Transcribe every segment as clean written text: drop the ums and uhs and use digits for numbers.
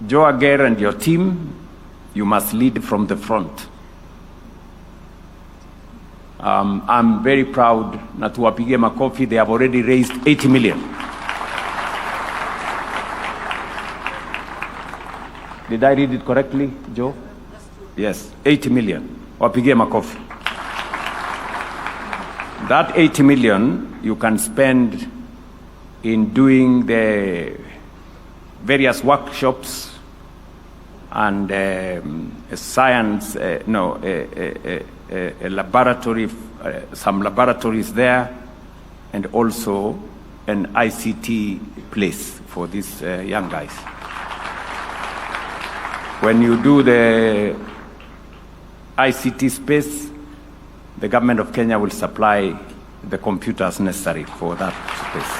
Joe Aguirre and your team, you must lead from the front. I'm very proud, na tuwapigie makofi, they have already raised 80 million. Did I read it correctly, Joe? Yes, 80 million. Wapigie makofi. That 80 million you can spend in doing the various workshops and science, a laboratory, some laboratories there, and also an ICT place for these young guys. When you do the ICT space, the government of Kenya will supply the computers necessary for that space.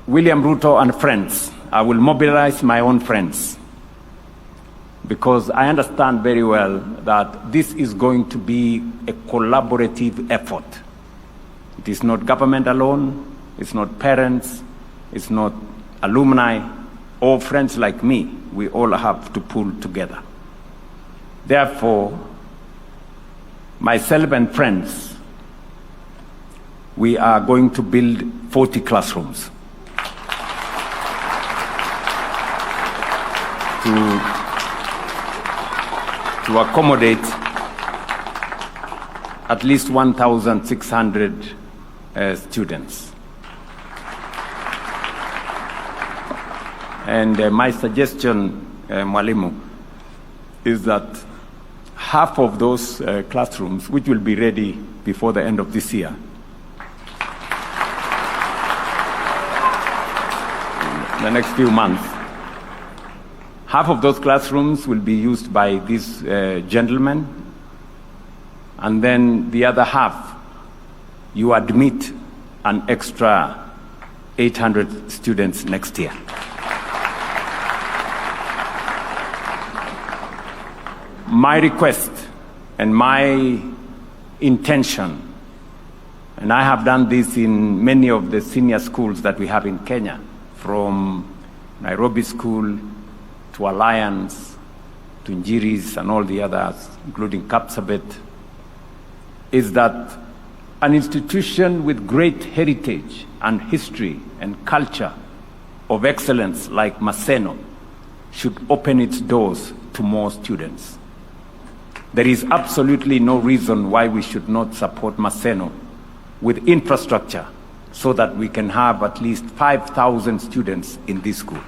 William Ruto and friends, I will mobilize my own friends, because I understand very well that this is going to be a collaborative effort. It is not government alone, it's not parents, it's not alumni, or friends like me. We all have to pull together. Therefore, myself and friends, we are going to build 40 classrooms to accommodate at least 1,600 students. And my suggestion, Mwalimu, is that half of those classrooms, which will be ready before the end of this year, in the next few months, half of those classrooms will be used by these gentlemen, and then the other half, you admit an extra 800 students next year. My request and my intention, and I have done this in many of the senior schools that we have in Kenya, from Nairobi School to Alliance, to Njiri's and all the others, including Kapsabet, is that an institution with great heritage and history and culture of excellence like Maseno should open its doors to more students. There is absolutely no reason why we should not support Maseno with infrastructure so that we can have at least 5,000 students in this school.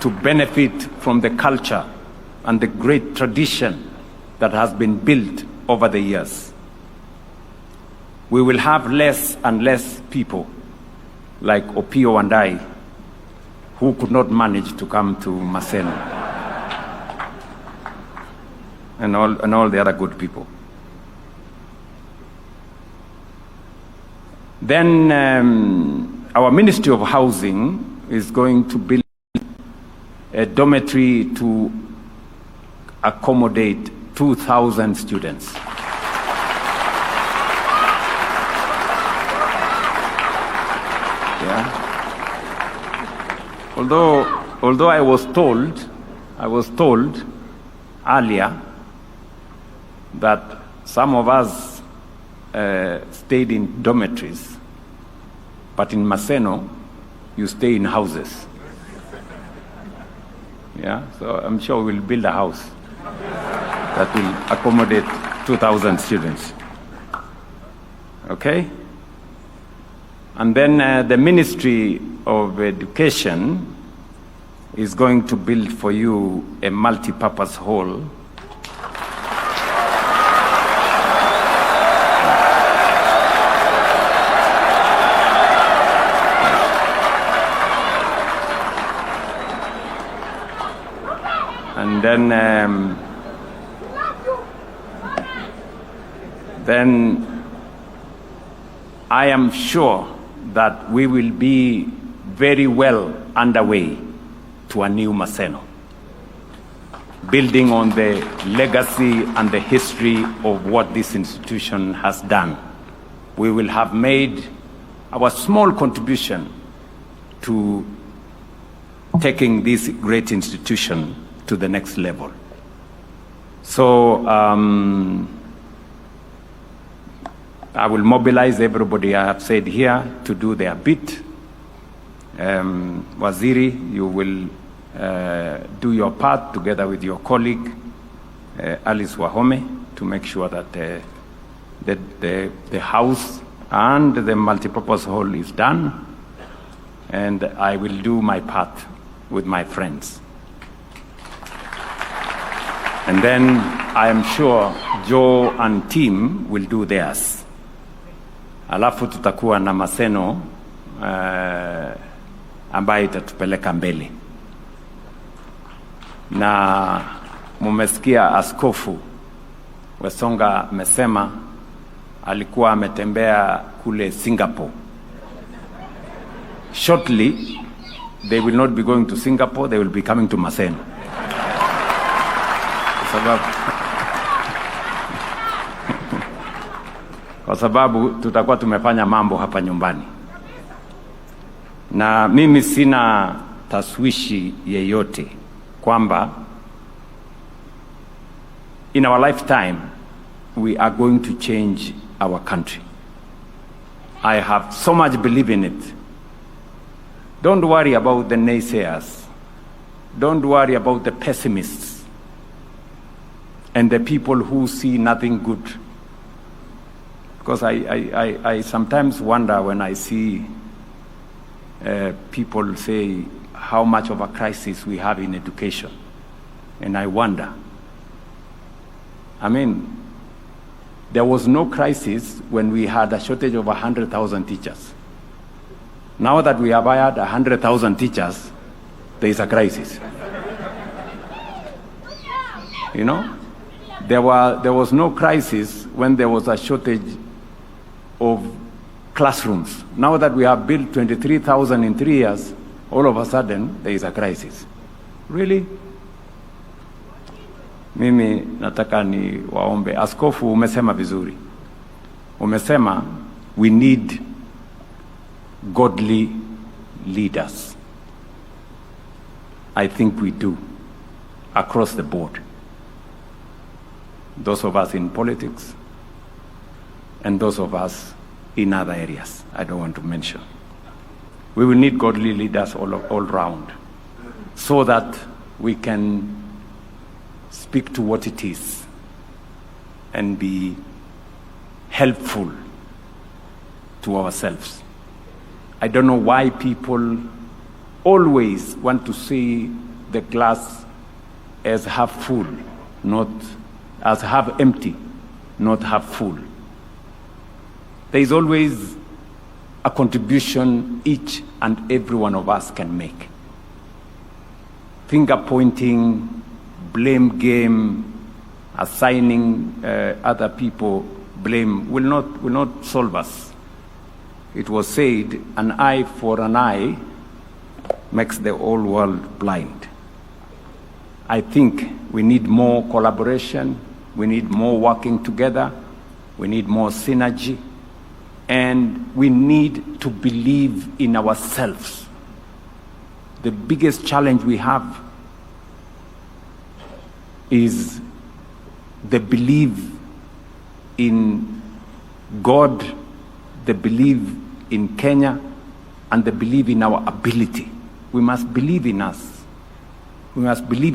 To benefit from the culture and the great tradition that has been built over the years. We will have less and less people like Opio and I, who could not manage to come to Maseno, and all the other good people. Then our Ministry of Housing is going to build a dormitory to accommodate 2,000 students. Yeah. Although I was told earlier that some of us stayed in dormitories, but in Maseno, you stay in houses. Yeah, so I'm sure we'll build a house that will accommodate 2,000 students. Okay? And then the Ministry of Education is going to build for you a multi-purpose hall and then I am sure that we will be very well underway to a new Maseno. building on the legacy and the history of what this institution has done. We will have made our small contribution to taking this great institution to the next level. So I will mobilize everybody I have said here to do their bit. Waziri, you will do your part together with your colleague, Alice Wahome, to make sure that the house and the multipurpose hall is done. And I will do my part with my friends. And then I am sure Joe and team will do theirs. Alafu tutakuwa na Maseno ambaye itatupeleka mbele. Na mumesikia Askofu Wesonga amesema alikuwa ametembea kule Singapore. Shortly, they will not be going to Singapore, they will be coming to Maseno. Kwa sababu tutakuwa tumefanya mambo hapa nyumbani. Na mimi sina taswishi yeyote kwamba in our lifetime we are going to change our country. I have so much belief in it. Don't worry about the naysayers. Don't worry about the pessimists and the people who see nothing good. Because I sometimes wonder when I see people say how much of a crisis we have in education. And I wonder. I mean, there was no crisis when we had a shortage of 100,000 teachers. Now that we have hired 100,000 teachers, there is a crisis. You know? There was no crisis when there was a shortage of classrooms. Now that we have built 23,000 in 3 years, all of a sudden there is a crisis. Really? Mimi nataka ni waombe. Askofu, umesema vizuri. Umesema we need godly leaders. I think we do, across the board. Those of us in politics and those of us in other areas I don't want to mention. We will need godly leaders all round so that we can speak to what it is and be helpful to ourselves. I don't know why people always want to see the glass as half full, not as half empty, not half full. There is always a contribution each and every one of us can make. Finger pointing, blame game, assigning other people blame will not solve us. It was said, an eye for an eye makes the whole world blind. I think we need more collaboration, we need more working together, we need more synergy, and we need to believe in ourselves. The biggest challenge we have is the belief in God, the belief in Kenya, and the belief in our ability. We must believe in us. We must believe